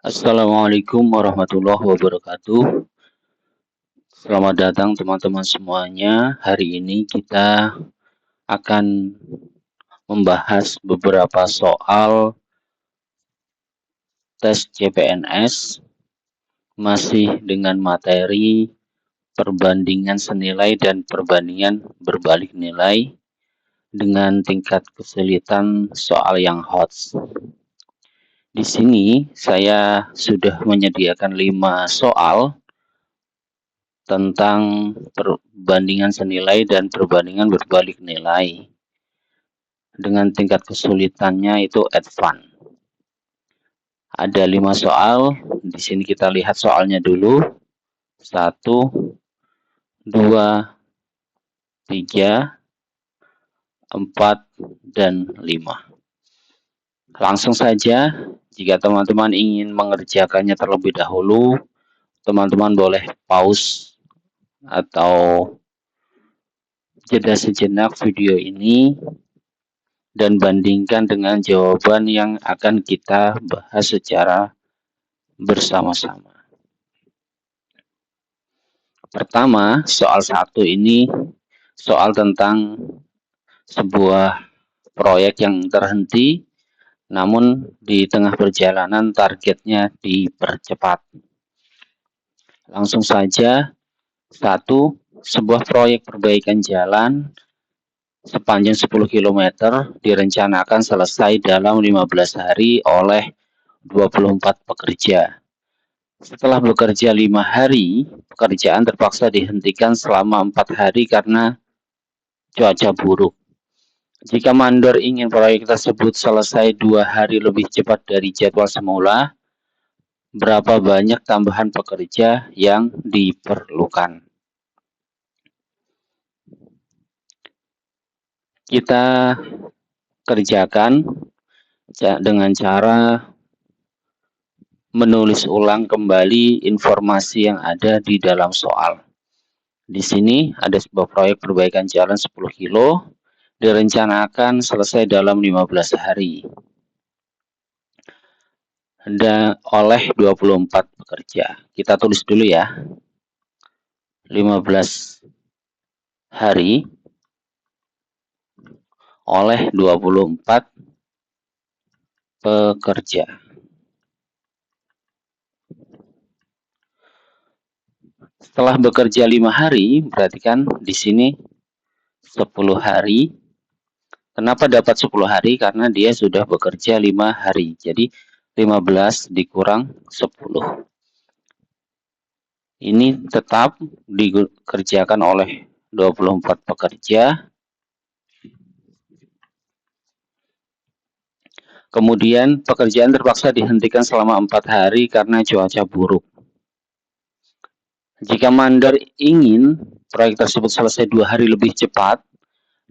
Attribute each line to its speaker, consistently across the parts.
Speaker 1: Assalamualaikum warahmatullahi wabarakatuh. Selamat datang teman-teman semuanya. Hari ini kita akan membahas beberapa soal tes CPNS masih dengan materi perbandingan senilai dan perbandingan berbalik nilai dengan tingkat kesulitan soal yang hot. Di sini saya sudah menyediakan 5 soal tentang perbandingan senilai dan perbandingan berbalik nilai dengan tingkat kesulitannya itu advance. Ada 5 soal. Di sini kita lihat soalnya dulu. 1, 2, 3, 4, dan 5. Langsung saja, jika teman-teman ingin mengerjakannya terlebih dahulu, teman-teman boleh pause atau jeda sejenak video ini dan bandingkan dengan jawaban yang akan kita bahas secara bersama-sama. Pertama, soal 1 ini soal tentang sebuah proyek yang terhenti, namun di tengah perjalanan targetnya dipercepat. Langsung saja, 1. Sebuah proyek perbaikan jalan sepanjang 10 km direncanakan selesai dalam 15 hari oleh 24 pekerja. Setelah bekerja 5 hari, pekerjaan terpaksa dihentikan selama 4 hari karena cuaca buruk. Jika mandor ingin proyek tersebut selesai 2 hari lebih cepat dari jadwal semula, berapa banyak tambahan pekerja yang diperlukan? Kita kerjakan dengan cara menulis ulang kembali informasi yang ada di dalam soal. Di sini ada sebuah proyek perbaikan jalan 10 kilo direncanakan selesai dalam 15 hari dan oleh 24 pekerja. Kita tulis dulu ya. 15 hari oleh 24 pekerja. Setelah bekerja 5 hari, berarti kan di sini 10 hari. Kenapa dapat 10 hari? Karena dia sudah bekerja 5 hari. Jadi 15 dikurang 10. Ini tetap dikerjakan oleh 24 pekerja. Kemudian pekerjaan terpaksa dihentikan selama 4 hari karena cuaca buruk. Jika mandor ingin proyek tersebut selesai 2 hari lebih cepat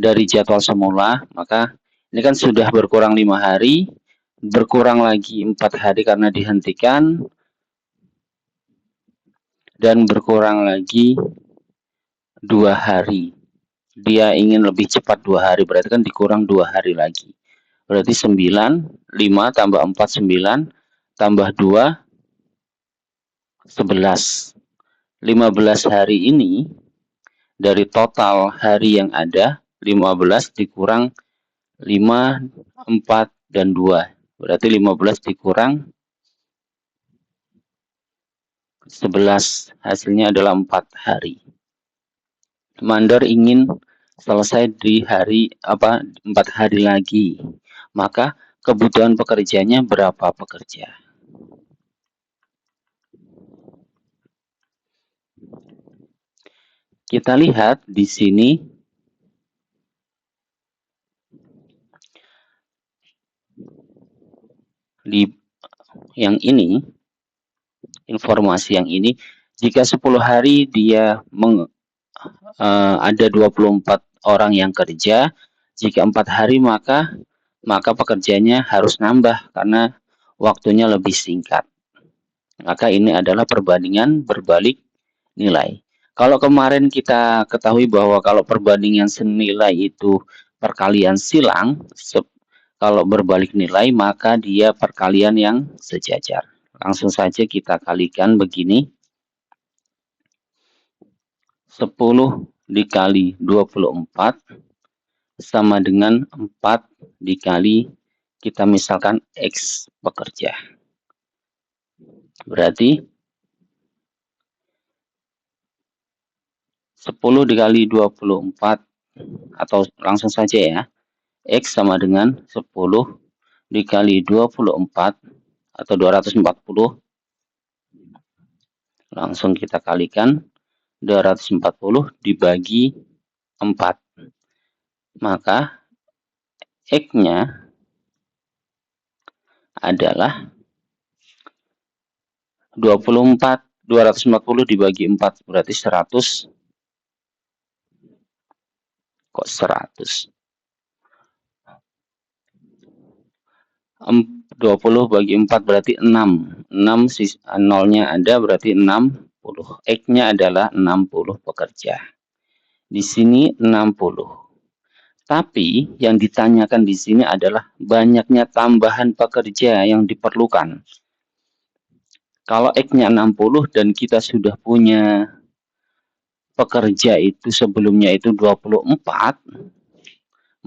Speaker 1: dari jadwal semula, maka ini kan sudah berkurang 5 hari, berkurang lagi 4 hari karena dihentikan, dan berkurang lagi 2 hari. Dia ingin lebih cepat 2 hari, berarti kan dikurang 2 hari lagi. Berarti 9, 5 tambah 4, 9, tambah 2, 11. 15 hari ini, dari total hari yang ada, 15 dikurang 5, 4, dan 2. Berarti 15 dikurang 11, hasilnya adalah 4 hari. Mandor ingin selesai di 4 hari lagi. Maka kebutuhan pekerjanya berapa pekerja? Kita lihat di sini di yang ini, informasi yang ini, jika 10 hari dia ada 24 orang yang kerja, jika 4 hari maka pekerjanya harus nambah karena waktunya lebih singkat. Maka ini adalah perbandingan berbalik nilai. Kalau kemarin kita ketahui bahwa kalau perbandingan senilai itu perkalian silang, kalau berbalik nilai maka dia perkalian yang sejajar. Langsung saja kita kalikan begini. 10 dikali 24 sama dengan 4 dikali, kita misalkan X pekerja. Berarti 10 dikali 24, atau langsung saja ya, X sama dengan 10 dikali 24 atau 240. Langsung kita kalikan 240 dibagi 4. Maka X-nya adalah 24. 240 dibagi 4 berarti 100. Kok 100? 20 bagi 4 berarti 6. 6 nolnya ada berarti 60. X-nya adalah 60 pekerja. Di sini 60. Tapi yang ditanyakan di sini adalah banyaknya tambahan pekerja yang diperlukan. Kalau X-nya 60 dan kita sudah punya pekerja itu sebelumnya itu 24,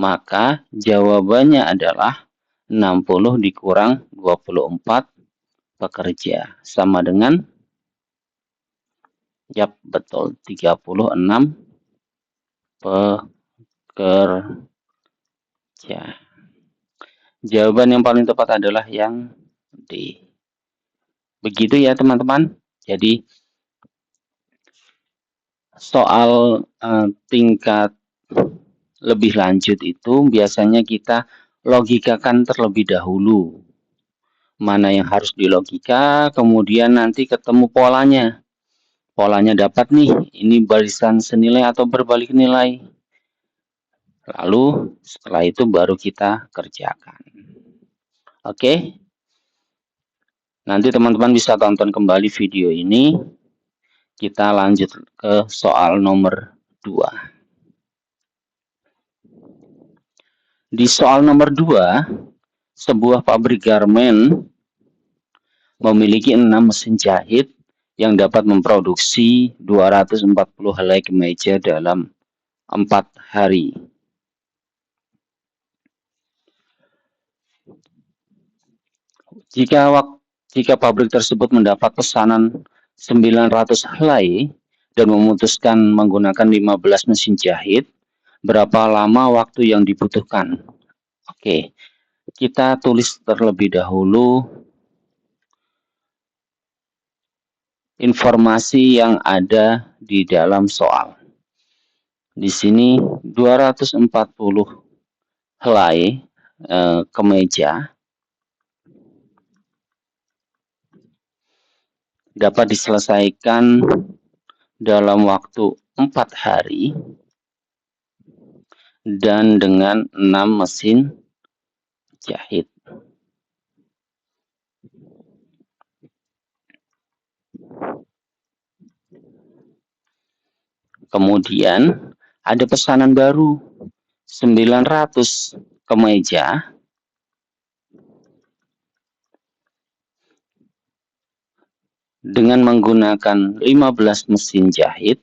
Speaker 1: maka jawabannya adalah 60 dikurang 24 pekerja sama dengan, yap betul, 36 pekerja. Jawaban yang paling tepat adalah yang D. Begitu ya teman-teman. Jadi soal tingkat lebih lanjut itu biasanya kita logikakan terlebih dahulu. Mana yang harus dilogika, kemudian nanti ketemu polanya. Polanya dapat nih, ini barisan senilai atau berbalik nilai. Lalu setelah itu baru kita kerjakan. Oke. Nanti teman-teman bisa tonton kembali video ini. Kita lanjut ke soal nomor 2. Di soal nomor 2, sebuah pabrik garmen memiliki 6 mesin jahit yang dapat memproduksi 240 helai kemeja dalam 4 hari. Jika pabrik tersebut mendapat pesanan 900 helai dan memutuskan menggunakan 15 mesin jahit, berapa lama waktu yang dibutuhkan? Oke, kita tulis terlebih dahulu informasi yang ada di dalam soal. Di sini 240 helai kemeja dapat diselesaikan dalam waktu 4 hari dan dengan 6 mesin jahit. Kemudian ada pesanan baru 900 kemeja dengan menggunakan 15 mesin jahit.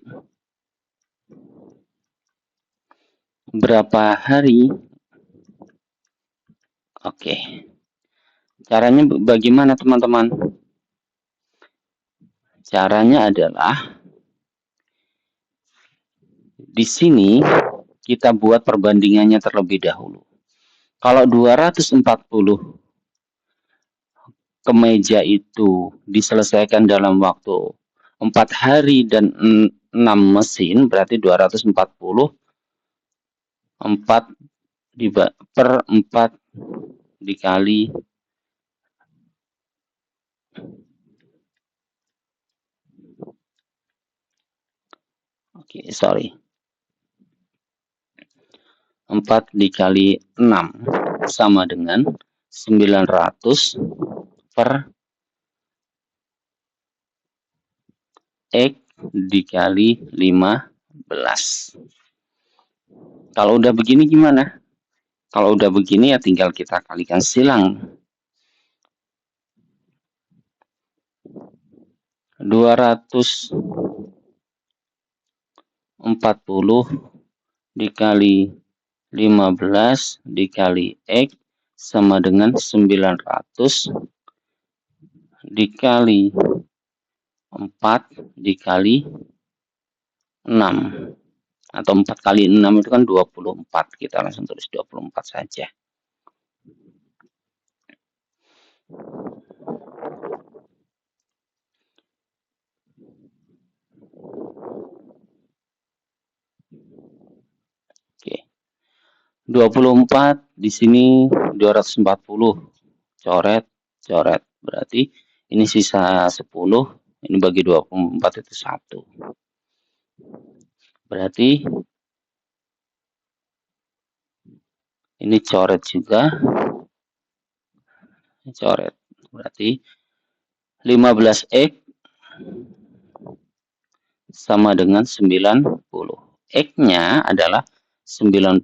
Speaker 1: Berapa hari? Oke. Caranya bagaimana teman-teman? Caranya adalah di sini kita buat perbandingannya terlebih dahulu. Kalau 240 kemeja itu diselesaikan dalam waktu 4 hari dan 6 mesin, berarti 240 per 4 dikali sorry 4 dikali 6 sama dengan 900 per X dikali 15. Kalau udah begini gimana? Kalau udah begini ya tinggal kita kalikan silang. 240 dikali 15 dikali X sama dengan 900 dikali 4 dikali 6. Atau 4 kali 6 itu kan 24. Kita langsung tulis 24 saja. Oke. 24 di sini 240. Coret, coret. Berarti ini sisa 10, ini bagi 24 itu 1. Berarti ini coret juga. Coret. Berarti 15X sama dengan 90. X-nya adalah 90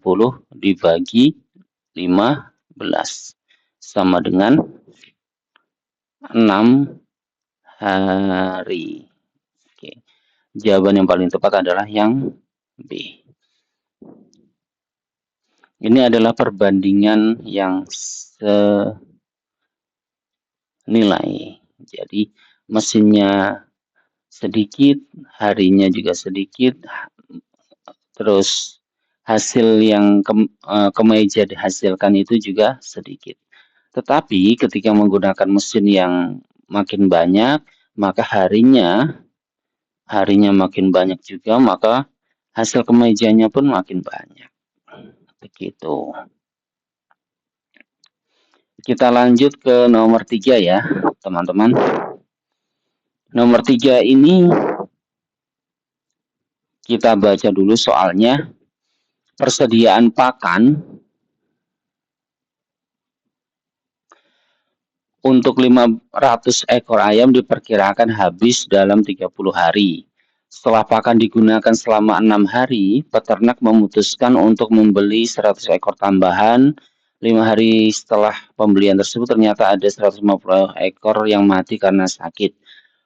Speaker 1: dibagi 15 sama dengan 6 hari. Oke. Jawaban yang paling tepat adalah yang B. Ini adalah perbandingan yang senilai. Jadi mesinnya sedikit, harinya juga sedikit, terus hasil yang kemeja dihasilkan itu juga sedikit. Tetapi ketika menggunakan mesin yang makin banyak, maka harinya makin banyak juga, maka hasil kemejanya pun makin banyak. Begitu. Kita lanjut ke nomor 3 ya, teman-teman. Nomor 3 ini kita baca dulu soalnya. Persediaan pakan untuk 500 ekor ayam diperkirakan habis dalam 30 hari. Setelah pakan digunakan selama 6 hari, peternak memutuskan untuk membeli 100 ekor tambahan. 5 hari setelah pembelian tersebut ternyata ada 150 ekor yang mati karena sakit.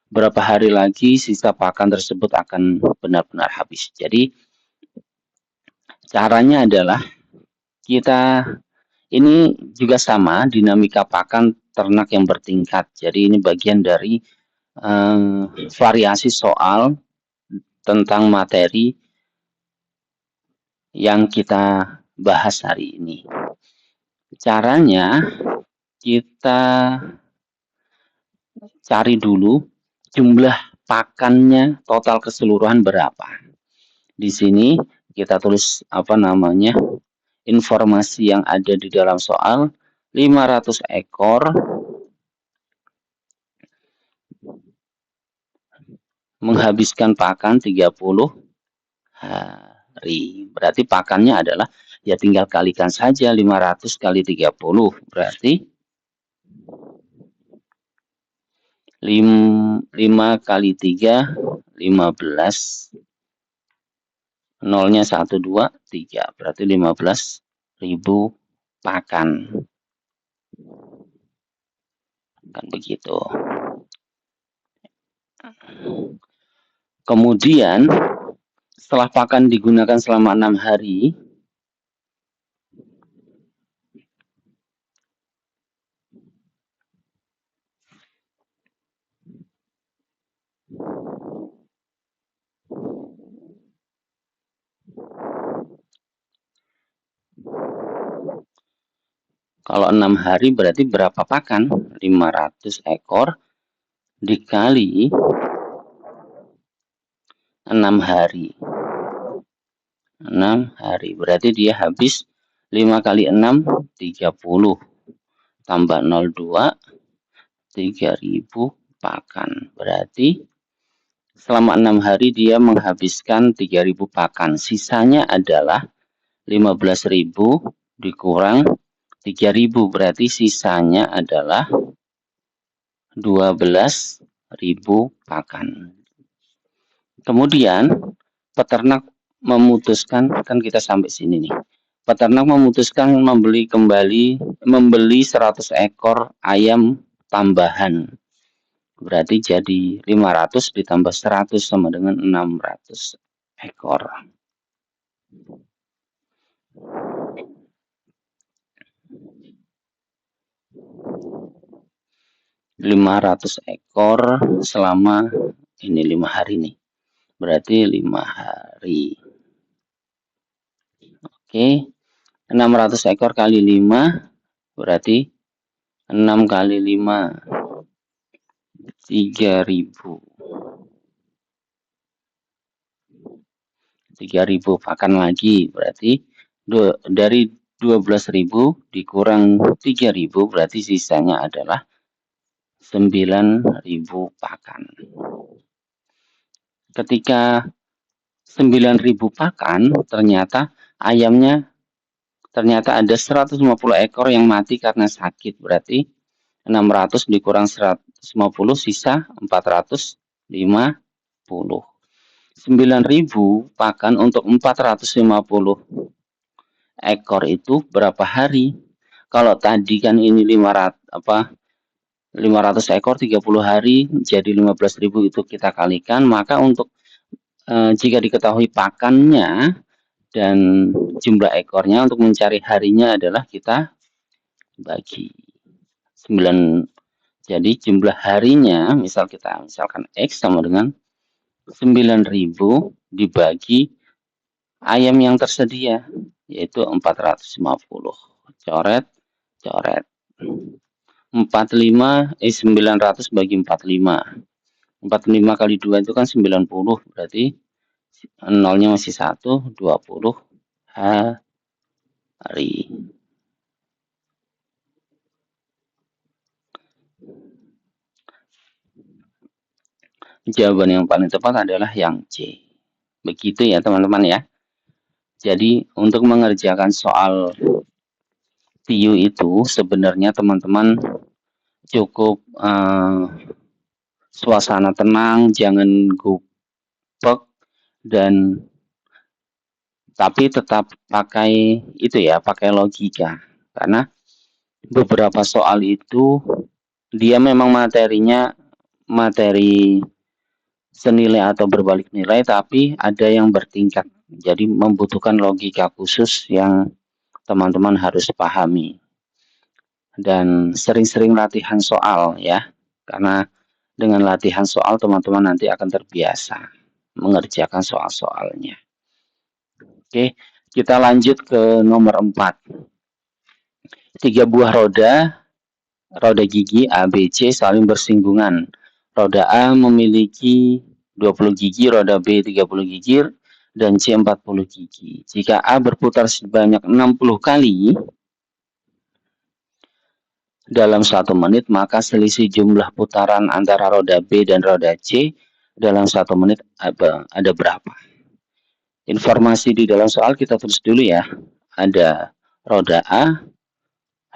Speaker 1: Berapa hari lagi sisa pakan tersebut akan benar-benar habis. Jadi caranya adalah kita ini juga sama, dinamika pakan ternak yang bertingkat. Jadi ini bagian dari variasi soal tentang materi yang kita bahas hari ini. Caranya kita cari dulu jumlah pakannya total keseluruhan berapa. Di sini kita tulis informasi yang ada di dalam soal. 500 ekor menghabiskan pakan 30 hari. Berarti pakannya adalah ya tinggal kalikan saja 500 kali 30. Berarti 5 kali 3 15. Nolnya 1 2 3. Berarti 15.000 pakan. Kan begitu. Kemudian setelah pakan digunakan selama 6 hari, kalau 6 hari berarti berapa pakan? 500 ekor dikali 6 hari. 6 hari. Berarti dia habis 5 kali 6, 30. Tambah 02, 3.000 pakan. Berarti selama 6 hari dia menghabiskan 3.000 pakan. Sisanya adalah 15.000 dikurang 3.000. Berarti sisanya adalah 12.000 pakan. Kemudian peternak memutuskan, kan kita sampai sini nih. Peternak memutuskan membeli 100 ekor ayam tambahan. Berarti jadi 500 ditambah 100 sama dengan 600 ekor. 500 ekor selama ini 5 hari nih. Berarti 5 hari. Oke. 600 ekor kali 5 berarti 6 kali 5 3.000. 3.000 pakan lagi berarti dari 12.000 dikurang 3.000 berarti sisanya adalah 9.000 pakan. Ketika 9.000 pakan ternyata ayamnya ada 150 ekor yang mati karena sakit, berarti 600 dikurang 150 sisa 450. 9.000 pakan untuk 450 ekor itu berapa hari? Kalau tadi kan ini 500 ekor 30 hari jadi 15.000 itu kita kalikan, maka untuk jika diketahui pakannya dan jumlah ekornya untuk mencari harinya adalah kita bagi 9. Jadi jumlah harinya misalkan X sama dengan 9.000 dibagi ayam yang tersedia yaitu 450. Coret 900 bagi 45. 45 kali 2 itu kan 90, berarti nolnya masih 1, 20 hari. Jawaban yang paling tepat adalah yang C. Begitu ya teman-teman ya. Jadi untuk mengerjakan soal TIU itu sebenarnya teman-teman cukup suasana tenang, jangan gupek, dan tapi tetap pakai itu ya, pakai logika. Karena beberapa soal itu dia memang materinya materi senilai atau berbalik nilai, tapi ada yang bertingkat. Jadi membutuhkan logika khusus yang teman-teman harus pahami. Dan sering-sering latihan soal ya. Karena dengan latihan soal teman-teman nanti akan terbiasa mengerjakan soal-soalnya. Oke, kita lanjut ke nomor 4. 3 buah roda gigi A, B, C saling bersinggungan. Roda A memiliki 20 gigi, roda B 30 gigi, dan C 40 gigi. Jika A berputar sebanyak 60 kali dalam 1 menit, maka selisih jumlah putaran antara roda B dan roda C dalam 1 menit ada berapa? Informasi di dalam soal kita tulis dulu ya. Ada roda A,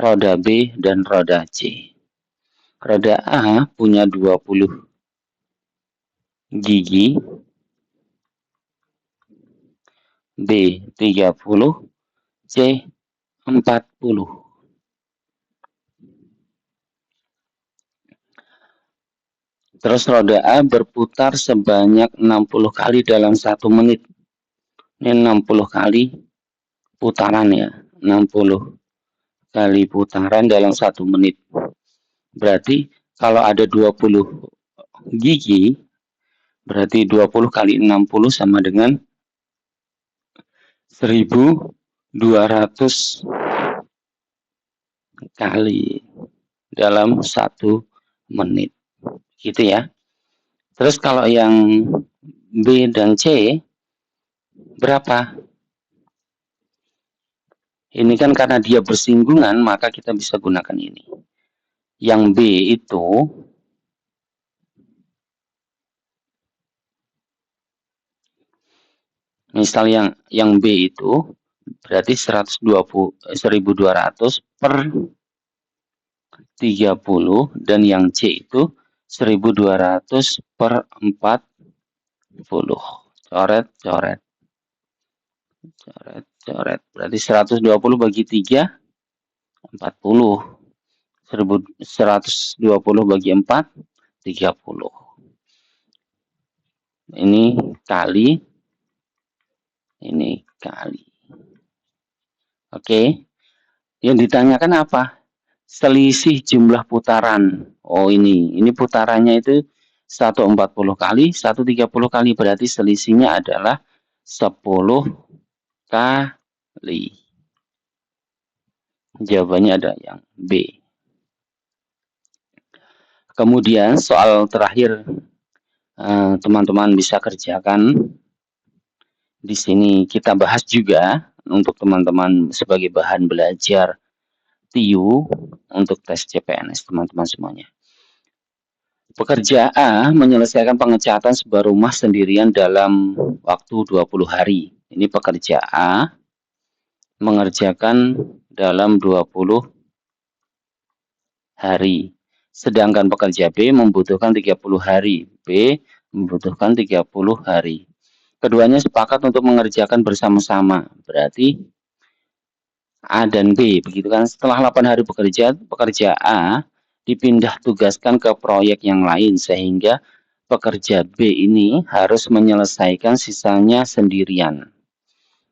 Speaker 1: roda B, dan roda C. Roda A punya 20 gigi, B 30, C 40. Terus roda A berputar sebanyak 60 kali dalam 1 menit. Ini 60 kali putaran ya. 60 kali putaran dalam 1 menit. Berarti kalau ada 20 gigi, berarti 20 kali 60 sama dengan 1.200 kali dalam 1 menit. Gitu ya. Terus kalau yang B dan C berapa? Ini kan karena dia bersinggungan, maka kita bisa gunakan ini. Yang B itu misal yang B itu berarti 1.200 per 30 dan yang C itu 1.200 per 40. Coret. Berarti 120 bagi 3 40. 120 bagi 4 30. Ini kali, ini kali. Oke. Yang ditanyakan apa? Selisih jumlah putaran. Oh, ini putarannya itu 140 kali, 130 kali, berarti selisihnya adalah 10 kali. Jawabannya ada yang B. Kemudian soal terakhir teman-teman bisa kerjakan. Di sini kita bahas juga untuk teman-teman sebagai bahan belajar TIU untuk tes CPNS teman-teman semuanya. Pekerja A menyelesaikan pengecatan sebuah rumah sendirian dalam waktu 20 hari. Ini pekerja A mengerjakan dalam 20 hari. Sedangkan pekerja B membutuhkan 30 hari. B membutuhkan 30 hari. Keduanya sepakat untuk mengerjakan bersama-sama. Berarti A dan B, begitu kan? Setelah 8 hari bekerja, pekerja A dipindah tugaskan ke proyek yang lain sehingga pekerja B ini harus menyelesaikan sisanya sendirian.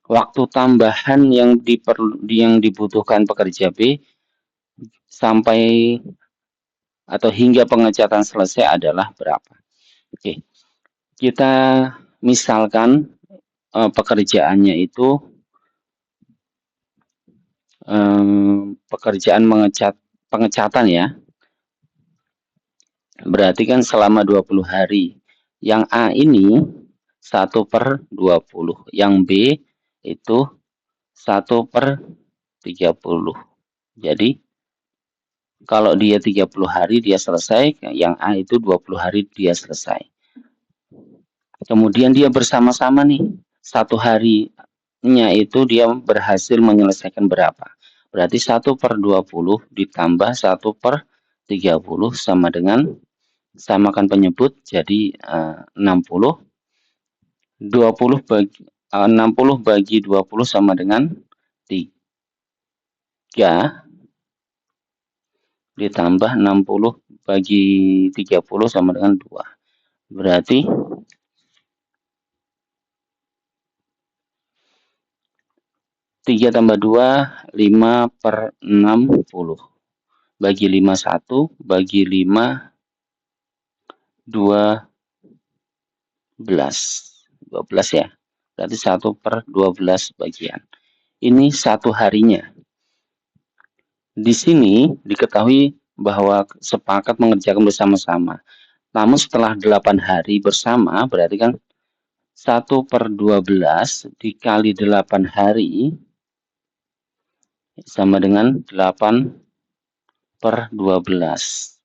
Speaker 1: Waktu tambahan yang dibutuhkan pekerja B sampai atau hingga pengecatan selesai adalah berapa? Oke. Kita misalkan pekerjaannya itu pekerjaan pengecatan ya. Berarti kan selama 20 hari. Yang A ini 1/20. Yang B itu 1/30. Jadi kalau dia 30 hari dia selesai, yang A itu 20 hari dia selesai. Kemudian dia bersama-sama nih, 1 harinya itu dia berhasil menyelesaikan berapa? Berarti 1/20 ditambah 1/30 sama dengan, samakan penyebut, jadi 60. 60 bagi 20 sama dengan 3 ditambah 60 bagi 30 sama dengan 2. Berarti 3 tambah 2, 5/60. Bagi 5, 1. Bagi 5, 12. 12 ya. Berarti 1/12 bagian. Ini 1 harinya. Di sini diketahui bahwa sepakat mengerjakan bersama-sama. Namun setelah 8 hari bersama, berarti kan 1/12 dikali 8 hari sama dengan 8/12.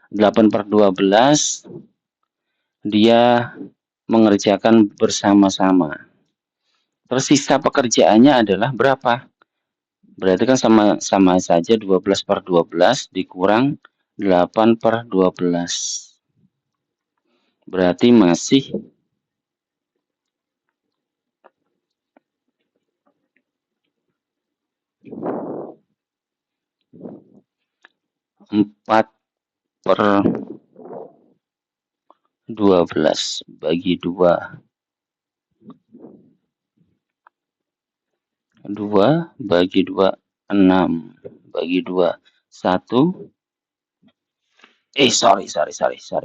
Speaker 1: 8/12 dia mengerjakan bersama-sama. Terus sisa pekerjaannya adalah berapa? Berarti kan sama saja 12/12 dikurang 8/12. Berarti masih 4/12 bagi 2. 2 bagi 2, 6 bagi 2, 1. Sorry,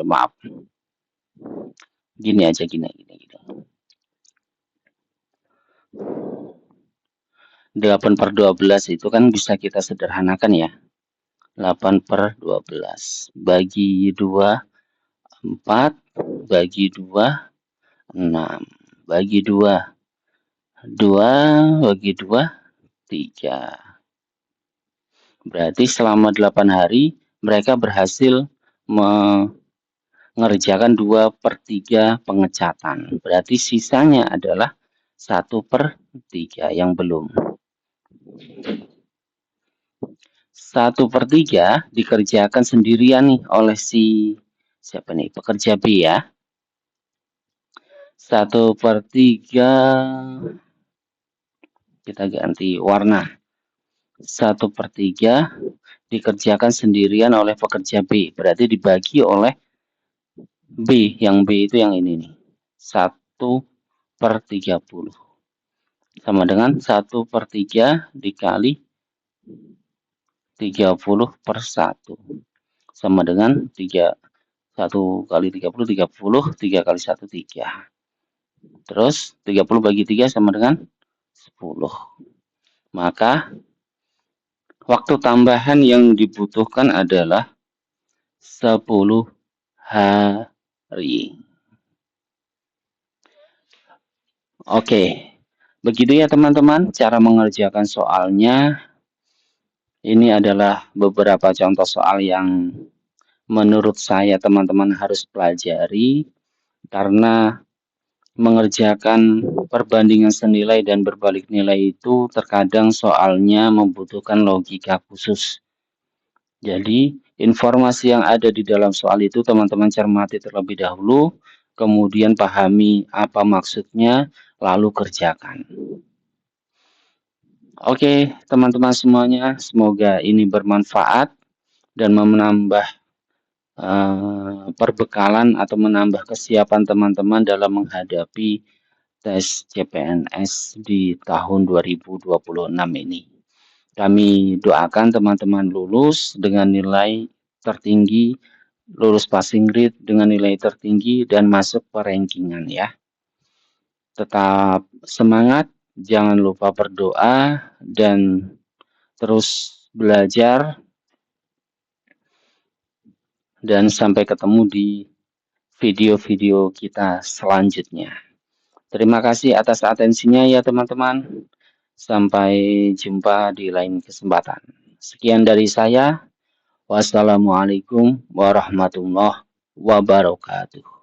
Speaker 1: maaf. Gini aja, gini. 8/12 itu kan bisa kita sederhanakan ya. 8/12 bagi 2, 4 bagi 2, 6 bagi 2, 2 bagi 2, 3. Berarti selama 8 hari mereka berhasil mengerjakan 2/3 pengecatan. Berarti sisanya adalah 1/3 yang belum. 1/3 dikerjakan sendirian nih oleh siapa nih? Pekerja B ya. 1/3 kita ganti warna. 1/3 dikerjakan sendirian oleh pekerja B. Berarti dibagi oleh Yang B itu yang ini nih. 1/30 sama dengan 1/3 dikali 30/1 sama dengan 1 kali 30, 3 kali 1, 3. Terus 30 bagi 3 sama dengan 10. Maka waktu tambahan yang dibutuhkan adalah 10 hari. Oke, begitu ya teman-teman cara mengerjakan soalnya. Ini adalah beberapa contoh soal yang menurut saya teman-teman harus pelajari karena mengerjakan perbandingan senilai dan berbalik nilai itu terkadang soalnya membutuhkan logika khusus. Jadi, informasi yang ada di dalam soal itu teman-teman cermati terlebih dahulu, kemudian pahami apa maksudnya, lalu kerjakan. Oke, teman-teman semuanya, semoga ini bermanfaat dan menambah perbekalan atau menambah kesiapan teman-teman dalam menghadapi tes CPNS di tahun 2026 ini. Kami doakan teman-teman lulus dengan nilai tertinggi, lulus passing grade dengan nilai tertinggi dan masuk perankingan ya. Tetap semangat, jangan lupa berdoa dan terus belajar dan sampai ketemu di video-video kita selanjutnya. Terima kasih atas atensinya ya teman-teman. Sampai jumpa di lain kesempatan. Sekian dari saya. Wassalamualaikum warahmatullahi wabarakatuh.